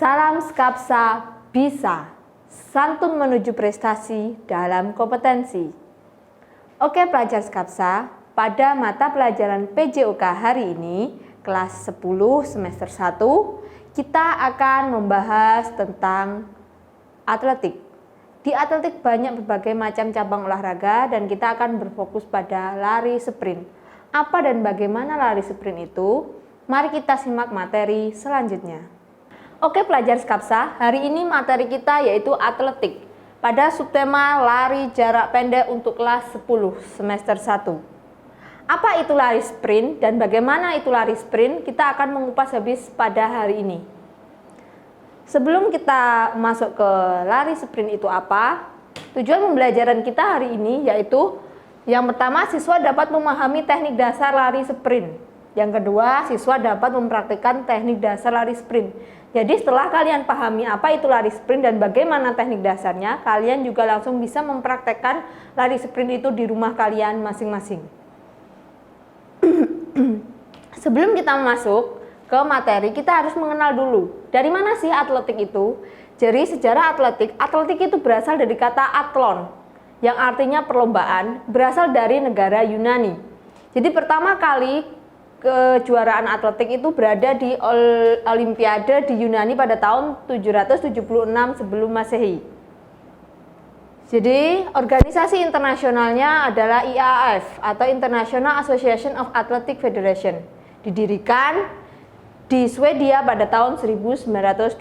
Salam Skapsa bisa, santun menuju prestasi dalam kompetensi. Oke pelajar Skapsa, pada mata pelajaran PJOK hari ini, kelas 10 semester 1, kita akan membahas tentang atletik. Di atletik banyak berbagai macam cabang olahraga dan kita akan berfokus pada lari sprint. Apa dan bagaimana lari sprint itu? Mari kita simak materi selanjutnya. Oke pelajar Skapsa, hari ini materi kita yaitu atletik pada subtema lari jarak pendek untuk kelas 10 semester 1. Apa itu lari sprint dan bagaimana itu lari sprint? Kita akan mengupas habis pada hari ini. Sebelum kita masuk ke lari sprint itu apa? Tujuan pembelajaran kita hari ini yaitu yang pertama, siswa dapat memahami teknik dasar lari sprint. Yang kedua, siswa dapat mempraktikkan teknik dasar lari sprint. Jadi setelah kalian pahami apa itu lari sprint dan bagaimana teknik dasarnya, kalian juga langsung bisa mempraktekkan lari sprint itu di rumah kalian masing-masing. Sebelum kita masuk ke materi, kita harus mengenal dulu dari mana sih atletik itu. Jadi sejarah atletik itu berasal dari kata athlon yang artinya perlombaan, berasal dari negara Yunani. Jadi pertama kali kejuaraan atletik itu berada di Olimpiade di Yunani pada tahun 776 sebelum Masehi. Jadi organisasi internasionalnya adalah IAAF atau International Association of Athletic Federation. Didirikan di Swedia pada tahun 1912.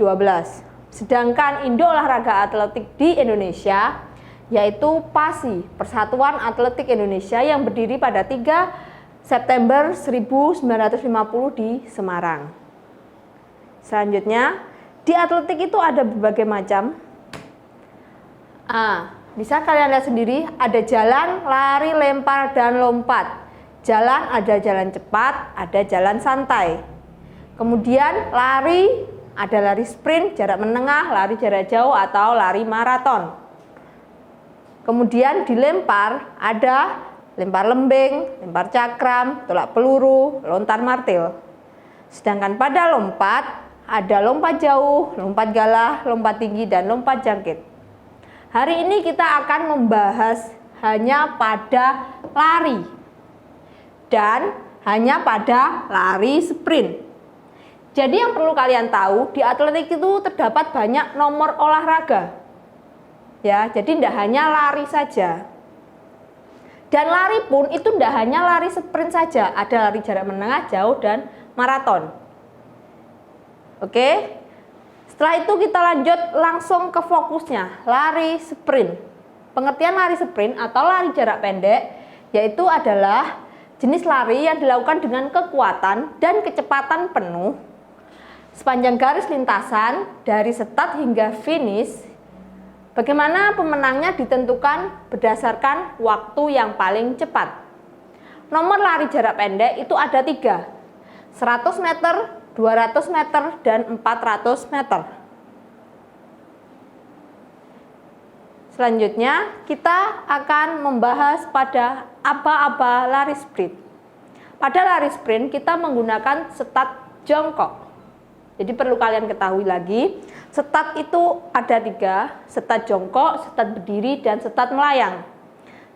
Sedangkan Indo Olahraga Atletik di Indonesia yaitu PASI, Persatuan Atletik Indonesia yang berdiri pada 3 September 1950 di Semarang. Selanjutnya, di atletik itu ada berbagai macam. Bisa kalian lihat sendiri, ada jalan, lari, lempar, dan lompat. Jalan ada jalan cepat, ada jalan santai. Kemudian lari, ada lari sprint, jarak menengah, lari jarak jauh, atau lari maraton. Kemudian dilempar, ada lempar lembing, lempar cakram, tolak peluru, lontar martil. Sedangkan pada lompat, ada lompat jauh, lompat galah, lompat tinggi, dan lompat jangkit. Hari ini kita akan membahas hanya pada lari dan hanya pada lari sprint. Jadi yang perlu kalian tahu, di atletik itu terdapat banyak nomor olahraga. Ya, jadi tidak hanya lari saja. Dan lari pun itu tidak hanya lari sprint saja, ada lari jarak menengah, jauh, dan maraton. Oke, setelah itu kita lanjut langsung ke fokusnya, lari sprint. Pengertian lari sprint atau lari jarak pendek yaitu adalah jenis lari yang dilakukan dengan kekuatan dan kecepatan penuh sepanjang garis lintasan dari start hingga finish. Bagaimana pemenangnya ditentukan berdasarkan waktu yang paling cepat. Nomor lari jarak pendek itu ada 3, 100 meter, 200 meter, dan 400 meter. Selanjutnya kita akan membahas pada aba-aba lari sprint. Pada lari sprint kita menggunakan start jongkok. Jadi perlu kalian ketahui lagi, start itu ada 3, start jongkok, start berdiri, dan start melayang.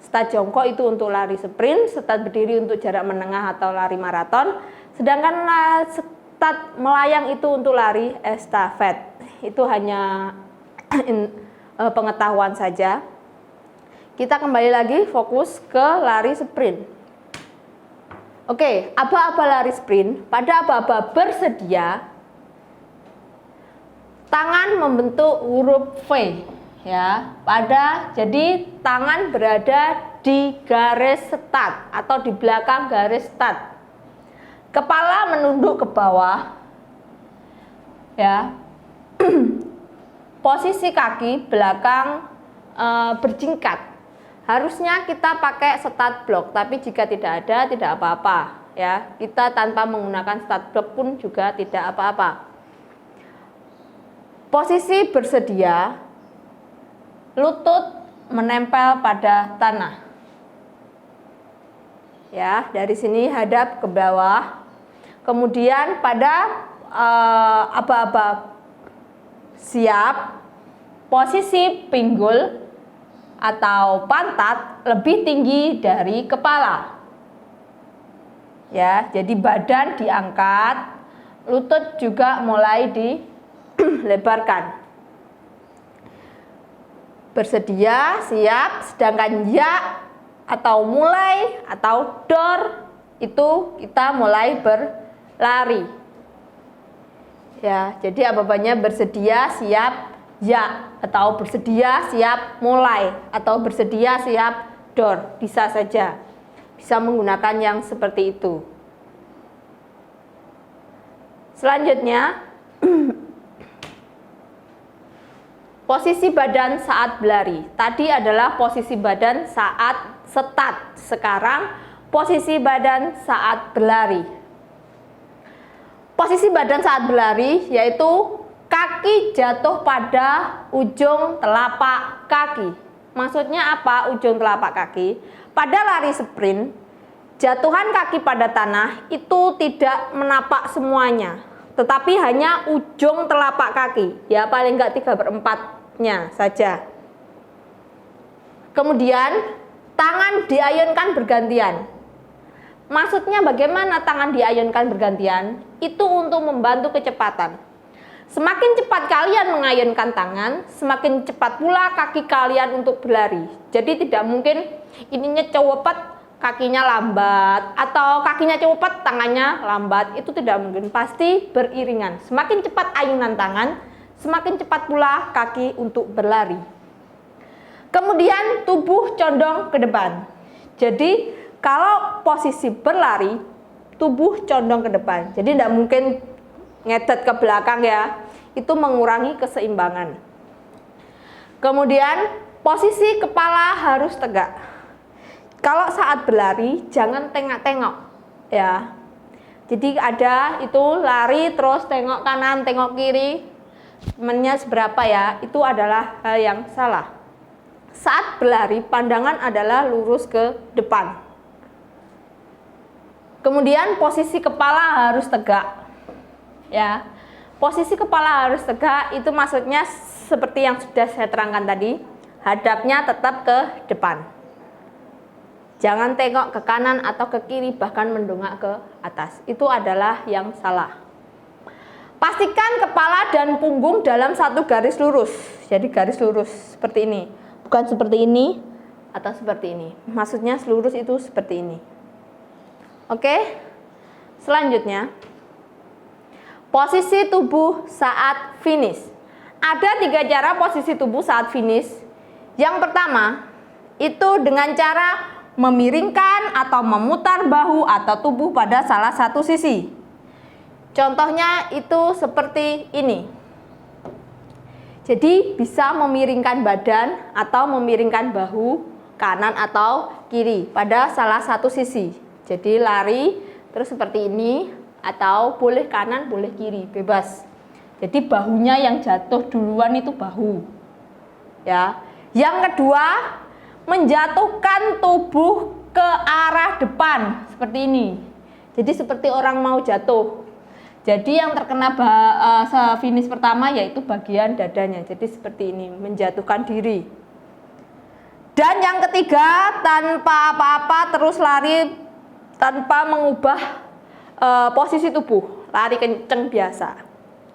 Start jongkok itu untuk lari sprint, start berdiri untuk jarak menengah atau lari maraton, sedangkan start melayang itu untuk lari estafet. Itu hanya pengetahuan saja. Kita kembali lagi fokus ke lari sprint. Oke, aba-aba lari sprint, pada aba-aba bersedia tangan membentuk huruf V ya. Jadi tangan berada di garis start atau di belakang garis start. Kepala menunduk ke bawah. Ya. Posisi kaki belakang berjingkat. Harusnya kita pakai start block, tapi jika tidak ada tidak apa-apa ya. Kita tanpa menggunakan start block pun juga tidak apa-apa. Posisi bersedia, lutut menempel pada tanah. Ya, dari sini hadap ke bawah. Kemudian pada aba-aba siap, posisi pinggul atau pantat lebih tinggi dari kepala. Ya, jadi badan diangkat, lutut juga mulai dilebarkan. Bersedia, siap, sedangkan ya atau mulai atau dor itu kita mulai berlari. Ya, jadi apa-apanya bersedia, siap, ya, atau bersedia, siap, mulai, atau bersedia, siap, dor, bisa saja. Bisa menggunakan yang seperti itu. Selanjutnya, posisi badan saat berlari. Tadi adalah posisi badan saat start. Sekarang posisi badan saat berlari. Posisi badan saat berlari yaitu kaki jatuh pada ujung telapak kaki. Maksudnya apa ujung telapak kaki? Pada lari sprint, jatuhan kaki pada tanah itu tidak menapak semuanya, tetapi hanya ujung telapak kaki. Ya, paling enggak 3/4-nya saja. Kemudian tangan diayunkan bergantian. Maksudnya bagaimana tangan diayunkan bergantian? Itu untuk membantu kecepatan. Semakin cepat kalian mengayunkan tangan, semakin cepat pula kaki kalian untuk berlari. Jadi tidak mungkin ininya cepet, kakinya lambat, atau kakinya cepet, tangannya lambat. Itu tidak mungkin, pasti beriringan. Semakin cepat ayunan tangan, semakin cepat pula kaki untuk berlari. Kemudian tubuh condong ke depan. Jadi kalau posisi berlari, tubuh condong ke depan. Jadi tidak mungkin ngedet ke belakang ya. Itu mengurangi keseimbangan. Kemudian posisi kepala harus tegak. Kalau saat berlari jangan tengok-tengok ya. Jadi ada itu lari terus tengok kanan, tengok kiri. Temennya seberapa ya? Itu adalah hal yang salah. Saat berlari pandangan adalah lurus ke depan. Kemudian posisi kepala harus tegak. Ya. Posisi kepala harus tegak itu maksudnya seperti yang sudah saya terangkan tadi, hadapnya tetap ke depan. Jangan tengok ke kanan atau ke kiri, bahkan mendongak ke atas. Itu adalah yang salah. Pastikan kepala dan punggung dalam satu garis lurus. Jadi garis lurus seperti ini, bukan seperti ini atau seperti ini. Maksudnya lurus itu seperti ini. Oke, selanjutnya posisi tubuh saat finish. Ada 3 cara posisi tubuh saat finish. Yang pertama itu dengan cara memiringkan atau memutar bahu atau tubuh pada salah satu sisi. Contohnya itu seperti ini. Jadi bisa memiringkan badan atau memiringkan bahu kanan atau kiri pada salah satu sisi. Jadi lari terus seperti ini atau boleh kanan boleh kiri, bebas. Jadi bahunya yang jatuh duluan itu bahu. Ya. Yang kedua, menjatuhkan tubuh ke arah depan seperti ini. Jadi seperti orang mau jatuh. Jadi yang terkena finish pertama yaitu bagian dadanya. Jadi seperti ini, menjatuhkan diri. Dan yang ketiga, tanpa apa-apa terus lari tanpa mengubah posisi tubuh, lari kenceng biasa.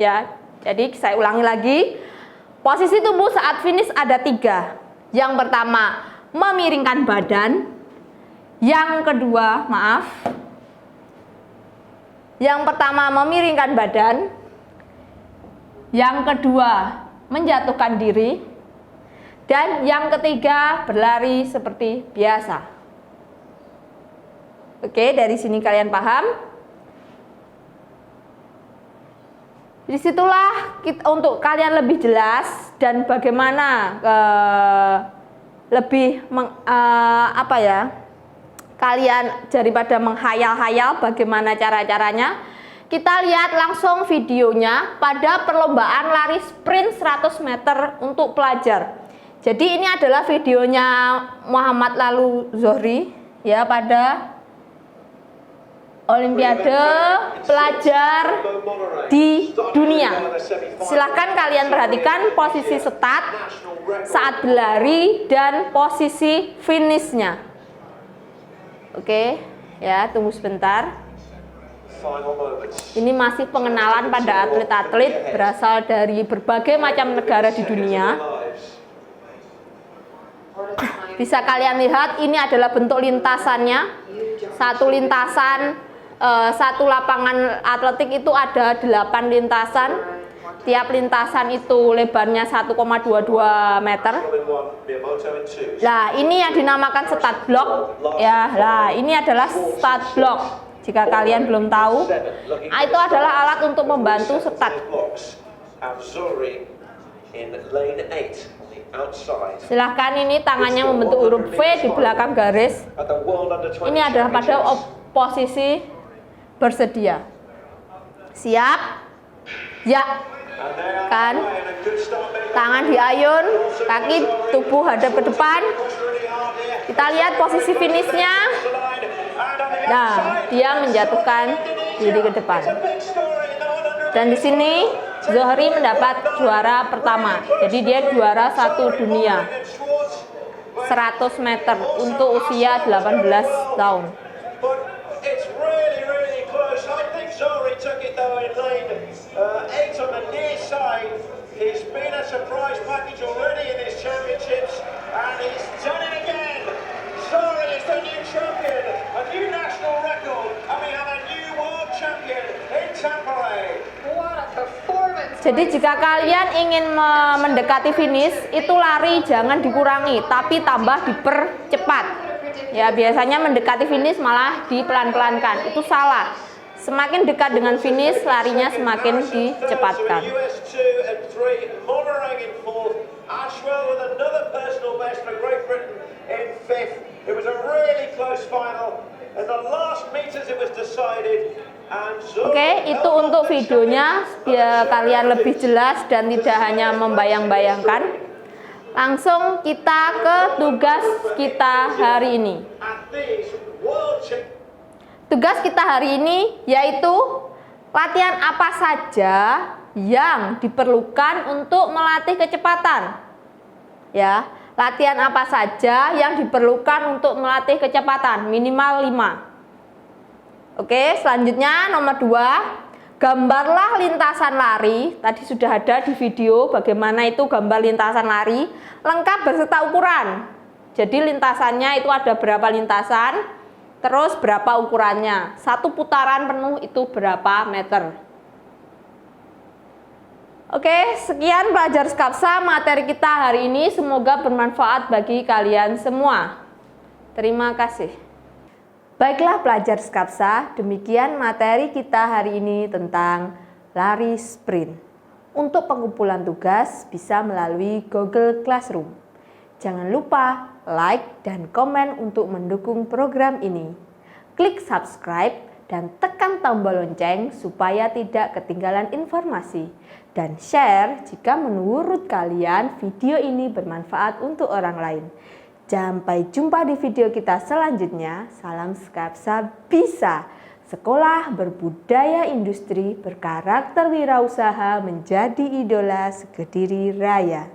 Ya, jadi saya ulangi lagi. Posisi tubuh saat finish ada 3. Yang pertama, memiringkan badan. Yang kedua, Yang pertama memiringkan badan. Yang kedua, menjatuhkan diri. Dan yang ketiga, berlari seperti biasa. Oke, dari sini kalian paham? Disitulah untuk kalian lebih jelas dan bagaimana kalian daripada menghayal-hayal bagaimana cara-caranya. Kita lihat langsung videonya pada perlombaan lari sprint 100 meter untuk pelajar. Jadi ini adalah videonya Muhammad Lalu Zohri ya pada Olimpiade pelajar di dunia. Silahkan kalian perhatikan posisi start, saat berlari, dan posisi finishnya. Oke, ya tunggu sebentar. Ini masih pengenalan pada atlet-atlet berasal dari berbagai macam negara di dunia. Bisa kalian lihat ini adalah bentuk lintasannya. Satu lintasan, satu lapangan atletik itu ada 8 lintasan. Tiap lintasan itu lebarnya 1,22 meter. Nah, ini yang dinamakan start block ya. Nah, ini adalah start block. Jika kalian belum tahu, itu adalah alat untuk membantu start. Silahkan, ini tangannya membentuk huruf V di belakang garis. Ini adalah pada posisi bersedia. Siap? Ya. Kan? Tangan diayun, kaki tubuh hadap ke depan. Kita lihat posisi finishnya. Nah, dia menjatuhkan diri ke depan. Dan di sini Zohri mendapat juara pertama. Jadi dia juara 1 dunia 100 meter untuk usia 18 tahun. Jadi jika kalian ingin mendekati finish, itu lari jangan dikurangi, tapi tambah dipercepat. Ya, biasanya mendekati finish malah dipelan-pelankan. Itu salah. Semakin dekat dengan finish, larinya semakin dicepatkan. Oke, itu untuk videonya biar kalian lebih jelas dan tidak hanya membayang-bayangkan. Langsung kita ke tugas kita hari ini. Tugas kita hari ini yaitu latihan apa saja yang diperlukan untuk melatih kecepatan. Ya, latihan apa saja yang diperlukan untuk melatih kecepatan minimal 5. Oke, selanjutnya nomor 2, gambarlah lintasan lari. Tadi sudah ada di video bagaimana itu gambar lintasan lari, lengkap beserta ukuran. Jadi lintasannya itu ada berapa lintasan, terus berapa ukurannya. Satu putaran penuh itu berapa meter. Oke, sekian pelajar Skapsa materi kita hari ini. Semoga bermanfaat bagi kalian semua. Terima kasih. Baiklah pelajar Skapsa, demikian materi kita hari ini tentang lari sprint. Untuk pengumpulan tugas bisa melalui Google Classroom. Jangan lupa like dan komen untuk mendukung program ini. Klik subscribe dan tekan tombol lonceng supaya tidak ketinggalan informasi. Dan share jika menurut kalian video ini bermanfaat untuk orang lain. Sampai jumpa di video kita selanjutnya. Salam Skapsa bisa. Sekolah berbudaya industri berkarakter wirausaha menjadi idola Sekediri Raya.